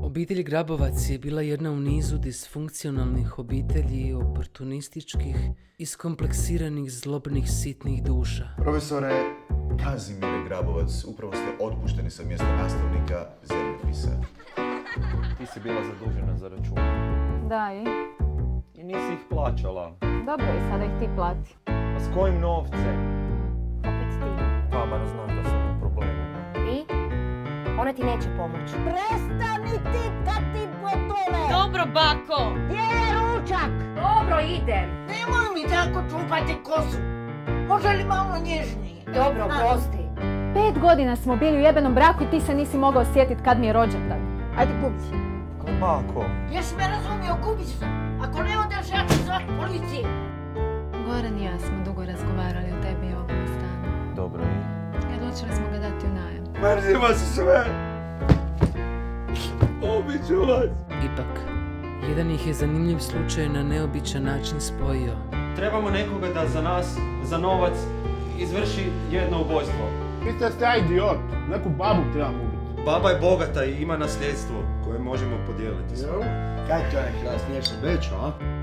Obitelj Grabovac je bila jedna u nizu disfunkcionalnih obitelji, oportunističkih, iskompleksiranih, zlobnih, sitnih duša. Profesore Kazimire Grabovac, upravo ste otpušteni sa mjesta nastavnika zemljopisa. Ti si bila zadužena za račun. Da, I nisi ih plaćala. dobro, i sada ih ti plati. A s kojim novcem? Opet ti. Pa, Mara, znam da sam u problemu. I? Ona ti neće pomoći. Prestani tipkati po tome! Dobro, bako! Gdje je ručak? Dobro, idem. Nemoj mi tako čupati kosu. Može li malo nježnije? Dobro, prosti. 5 godina smo bili u jebenom braku i ti se nisi mogao sjetiti kad mi je rođendan. Ajde, kupi se. Kako? Jesi me razumio, kupi se. Ako ne odeš, ja ću zvati policiju. Goran i ja smo dugo razgovarali o tebi i ovom stanu. Dobro, i? I odlučili smo ga dati u najam. Mrzim vas sve! Ubit ću vas! Ipak, jedan ih je zanimljiv slučaj na neobičan način spojio. Trebamo nekoga da za nas, za novac, izvrši jedno ubojstvo. Mislite ste ja idiot, neku babu trebam ubiti. Baba je bogata i ima nasljedstvo koje možemo podijeliti. Kaj to je krasnije što bećo, a?